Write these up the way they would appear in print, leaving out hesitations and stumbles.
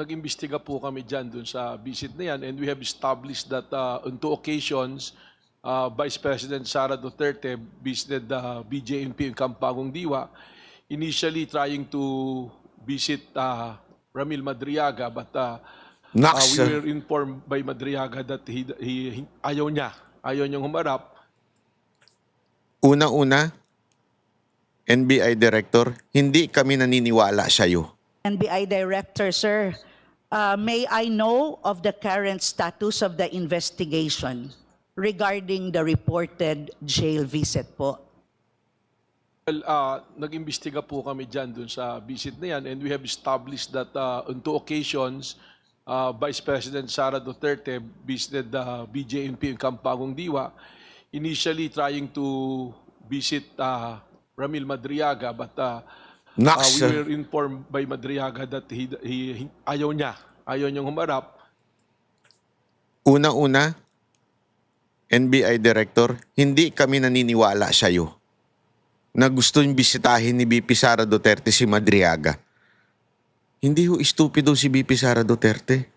Nag-imbestiga po kami dyan dun sa visit na yan, and we have established that on two occasions, Vice President Sara Duterte visited the BJMP in Campagong Diwa, initially trying to visit Ramil Madriaga, but Naks, we were informed by Madriaga that ayaw niyang humarap. una-una, NBI Director, hindi kami naniniwala sa'yo. NBI Director, sir, may I know of the current status of the investigation regarding the reported jail visit po? Well, nag-imbestiga po kami dyan dun sa visit na yan, and we have established that on two occasions, Vice President Sara Duterte visited the BJMP in Campagong Diwa, initially trying to visit Ramil Madriaga, but Naks, we were informed by Madriaga that ayaw niyang humarap. una-una, NBI Director, hindi kami naniniwala sa'yo na gusto yung bisitahin ni BP Sara Duterte si Madriaga. Hindi ho estupido si BP Sara Duterte.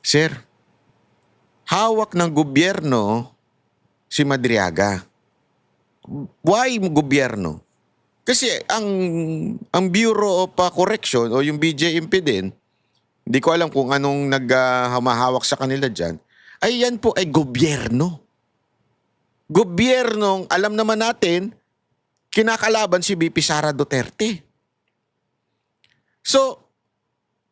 Sir, hawak ng gobyerno si Madriaga. Why gobyerno? Kasi ang Bureau of Correction o yung BJMP din, hindi ko alam kung anong naghamahawak sa kanila dyan, ay yan po ay gobyerno. Gobyernong, alam naman natin, kinakalaban si BP Sara Duterte. So,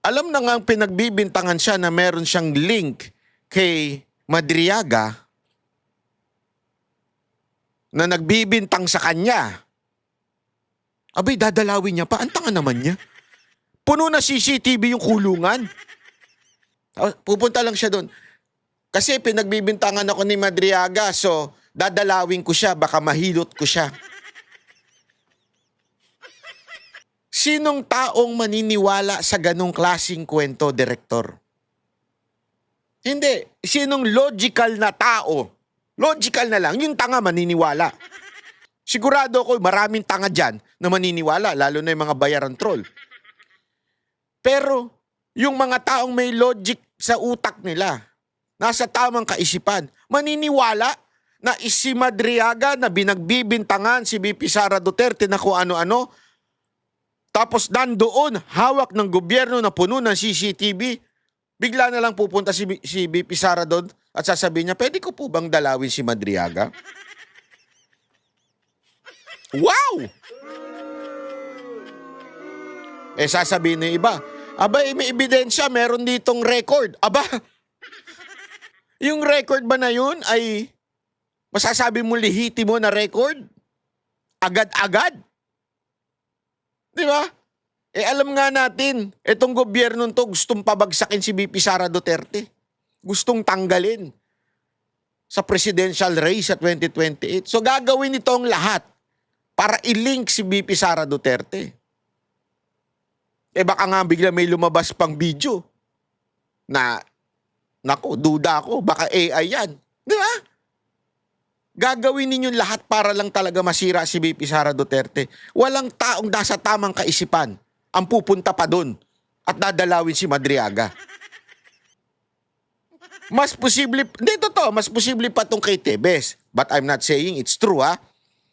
alam na nga ang pinagbibintangan siya na meron siyang link kay Madriaga na nagbibintang sa kanya. Abay, dadalawin niya pa. Ang tanga naman niya. Puno na CCTV yung kulungan. Pupunta lang siya doon. Kasi pinagbibintangan ako ni Madriaga, so dadalawin ko siya, baka mahilot ko siya. Sinong taong maniniwala sa ganong klaseng kwento, Direktor? Hindi. Sinong logical na tao? Logical na lang. Yung tanga maniniwala. Sigurado ako maraming tanga dyan na maniniwala, lalo na yung mga bayaran troll. Pero yung mga taong may logic sa utak nila, nasa tamang kaisipan, maniniwala na si Madriaga na binagbibintangan si BP Sara Duterte na kung ano-ano, tapos nandoon, hawak ng gobyerno na puno ng CCTV, bigla na lang pupunta si BP Sara doon at sasabihin niya, pwede ko po bang dalawin si Madriaga? Wow! Eh sasabihin ng iba, aba, may ebidensya, meron ditong record. Aba, yung record ba na yun ay masasabi mo lehitimo na record? Agad-agad? Di ba? Eh alam nga natin, itong gobyerno to gustong pabagsakin si BP Sara Duterte. Gustong tanggalin sa presidential race sa 2028. So gagawin nito ang lahat para i-link si BP Sara Duterte. Eh baka nga bigla may lumabas pang video na, nako, duda ako, baka AI yan. Di ba? Gagawin ninyo lahat para lang talaga masira si BP Sara Duterte. Walang taong nasa tamang kaisipan ang pupunta pa doon at dadalawin si Madriaga. Mas posible, hindi totoo, mas posible pa itong kay Tebes. But I'm not saying it's true, ha?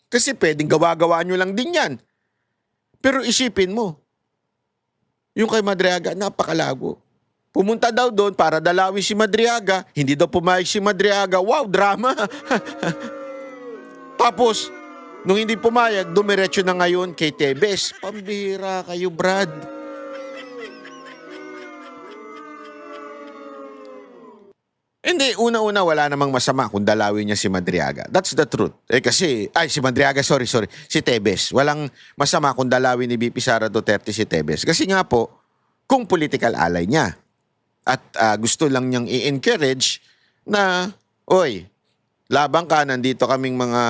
Kasi pwedeng gawa-gawa nyo lang din yan. Pero isipin mo, yung kay Madriaga, napakalago. Pumunta daw doon para dalawin si Madriaga. Hindi daw pumayag si Madriaga. Wow, drama. Tapos, nung hindi pumayag, dumiretso na ngayon kay Tebes. Pambihira kayo, Brad. Hindi, una-una wala namang masama kung dalawin niya si Madriaga. That's the truth. Eh kasi, si Madriaga, sorry, si Tebes. Walang masama kung dalawin ni BP Sara Duterte si Tebes. Kasi nga po, kung political ally niya. At gusto lang niyang i-encourage na, oy, labang ka, nandito kaming mga,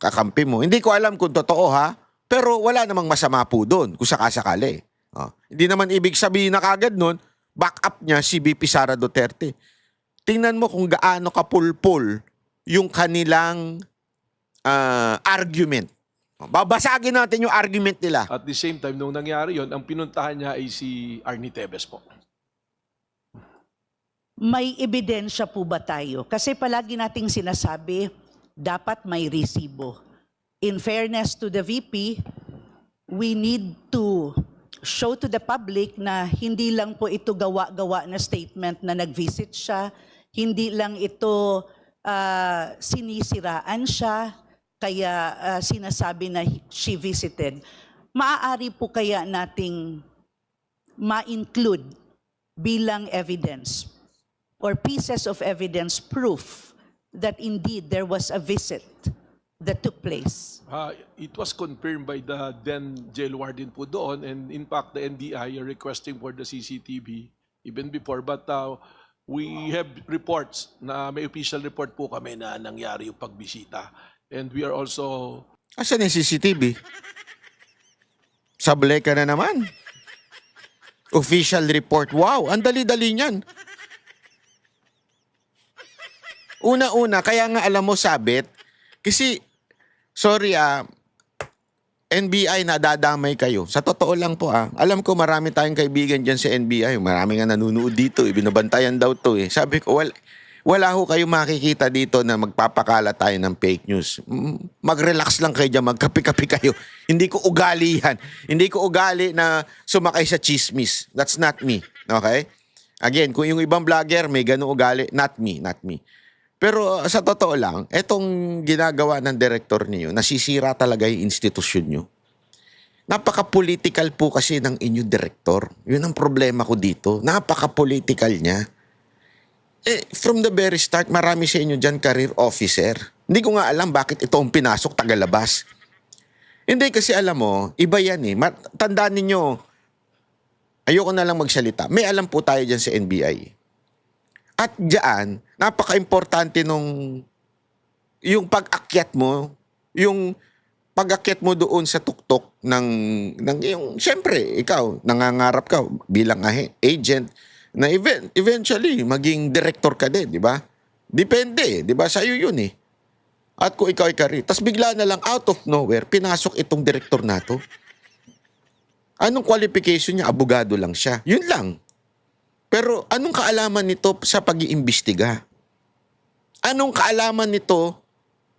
kakampi mo. Hindi ko alam kung totoo, ha? Pero wala namang masama po doon, kung sakasakali. Hindi naman ibig sabihin na kagad nun, back up niya si BP Sara Duterte. Tingnan mo kung gaano kapulpul yung kanilang argument. Babasagin natin yung argument nila. At the same time, nung nangyari yon, ang pinuntahan niya ay si Arnie Tevez po. May ebidensya po ba tayo? Kasi palagi nating sinasabi, dapat may resibo. In fairness to the VP, we need to show to the public na hindi lang po ito gawa-gawa na statement na nag-visit siya, hindi lang ito sinisiraan siya, kaya sinasabi na she visited. Maaari po kaya nating ma-include bilang evidence or pieces of evidence proof that indeed there was a visit that took place. It was confirmed by the then jail warden po doon, and in fact the NBI are requesting for the CCTV even before, but we have reports na may official report po kami na nangyari yung pagbisita, and we are also Asan yung CCTV? Sablay ka na naman. Official report. Wow, ang dali-dali niyan. Una-una, kaya nga alam mo, Sabit, kasi, sorry NBI, nadadamay kayo. Sa totoo lang po alam ko marami tayong kaibigan dyan sa NBI. Marami nga nanonood dito, binabantayan daw to Sabi ko, wala ho kayo makikita dito na magpapakala tayo ng fake news. Mag-relax lang kayo dyan, magkapi-kapi kayo. Hindi ko ugali yan. Hindi ko ugali na sumakay sa chismis. That's not me. Okay? Again, kung yung ibang vlogger may ganung ugali, not me. Pero sa totoo lang, etong ginagawa ng direktor niyo, nasisira talaga yung institusyon nyo. Napaka-political po kasi ng inyong direktor. Yun ang problema ko dito. Napaka-political niya. From the very start, marami sa inyo dyan career officer. Hindi ko nga alam bakit ito ang pinasok tagalabas. Hindi kasi alam mo, iba yan Tandaan ninyo, ayoko na lang magsalita. May alam po tayo dyan sa NBI. At diyan, napaka-importante yung pag-akyat mo, doon sa tuktok yung siyempre, ikaw, nangangarap ka bilang agent na eventually maging director ka din, di ba? Depende, di ba? Sa'yo yun At kung ikaw ay career, tas bigla na lang out of nowhere, pinasok itong director na to. Anong qualification niya? Abogado lang siya. Yun lang. Pero anong kaalaman nito sa pag-iimbestiga? Anong kaalaman nito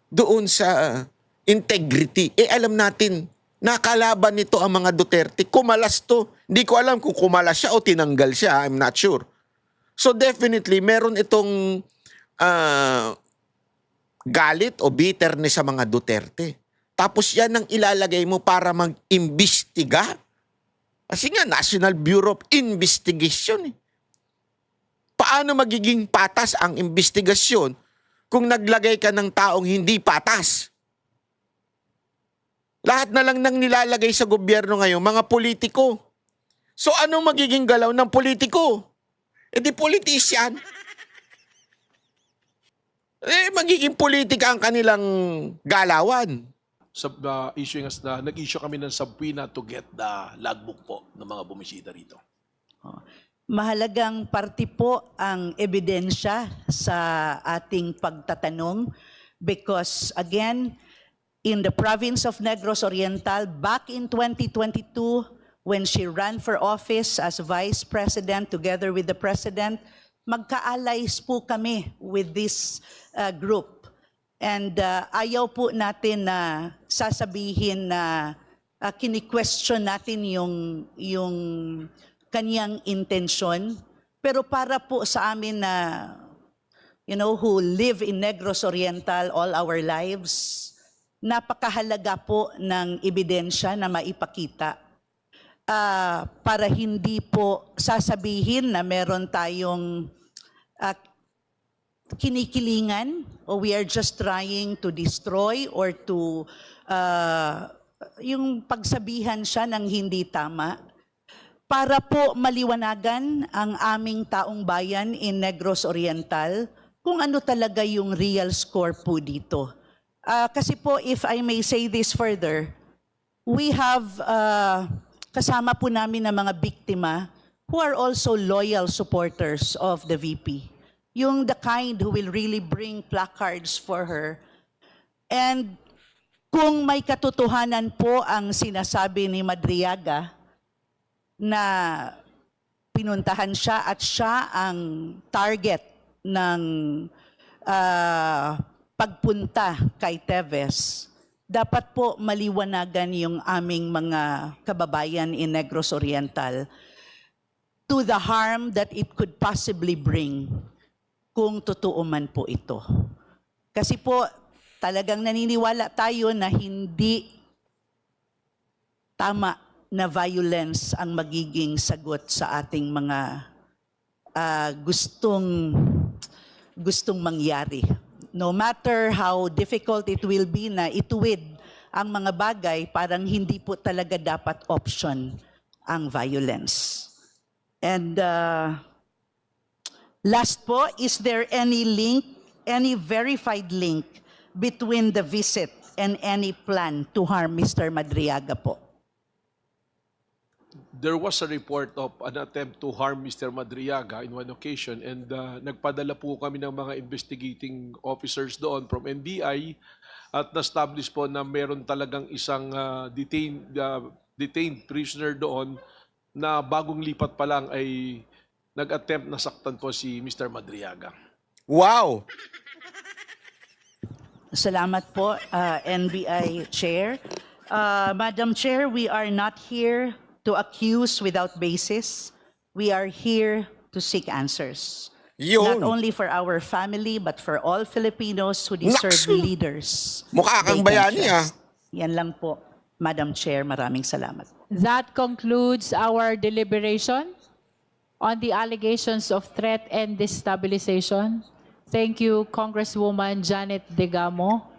doon sa integrity? Alam natin, nakalaban nito ang mga Duterte. Kumalas to. Hindi ko alam kung kumalas siya o tinanggal siya. I'm not sure. So definitely, meron itong galit o bitterness sa mga Duterte. Tapos yan ang ilalagay mo para mag-imbestiga. Kasi nga, National Bureau of Investigation Paano magiging patas ang investigasyon kung naglagay ka ng taong hindi patas? Lahat na lang nang nilalagay sa gobyerno ngayon, mga politiko. So anong magiging galaw ng politiko? Di politician. Magiging politika ang kanilang galawan. Nag-issue kami ng subpoena to get the logbook po ng mga bumisita rito. Mahalagang parte po ang ebidensya sa ating pagtatanong because again, in the province of Negros Oriental, back in 2022, when she ran for office as Vice President together with the President, magka-allies po kami with this group. And ayaw po natin na sasabihin na kini-question natin yung kanyang intensyon. Pero para po sa amin na, who live in Negros Oriental all our lives, napakahalaga po ng ebidensya na maipakita para hindi po sasabihin na meron tayong kinikilingan o we are just trying to destroy or to yung pagsabihan siya ng hindi tama. Para po maliwanagan ang aming taong bayan in Negros Oriental kung ano talaga yung real score po dito. Kasi po, if I may say this further, we have kasama po namin ng mga biktima who are also loyal supporters of the VP. Yung the kind who will really bring placards for her. And kung may katotohanan po ang sinasabi ni Madriaga na pinuntahan siya at siya ang target ng pagpunta kay Teves, dapat po maliwanagan yung aming mga kababayan in Negros Oriental to the harm that it could possibly bring kung totoo man po ito. Kasi po, talagang naniniwala tayo na hindi tama na violence ang magiging sagot sa ating mga gustong mangyari. No matter how difficult it will be na ituwid ang mga bagay, parang hindi po talaga dapat option ang violence. And last po, is there any link, any verified link between the visit and any plan to harm Mr. Madriaga po? There was a report of an attempt to harm Mr. Madriaga in one occasion, and nagpadala po kami ng mga investigating officers doon from NBI at na-establish po na meron talagang isang detained prisoner doon na bagong lipat pa lang ay nag-attempt na saktan po si Mr. Madriaga. Wow! Salamat po, NBI Chair. Madam Chair, we are not here to accuse without basis. We are here to seek answers. Yun. Not only for our family, but for all Filipinos who deserve Naks! leaders. Mukha kang they can bayani, ah. trust. Yan lang po, Madam Chair. Maraming salamat. That concludes our deliberation on the allegations of threat and destabilization. Thank you, Congresswoman Janet Degamo.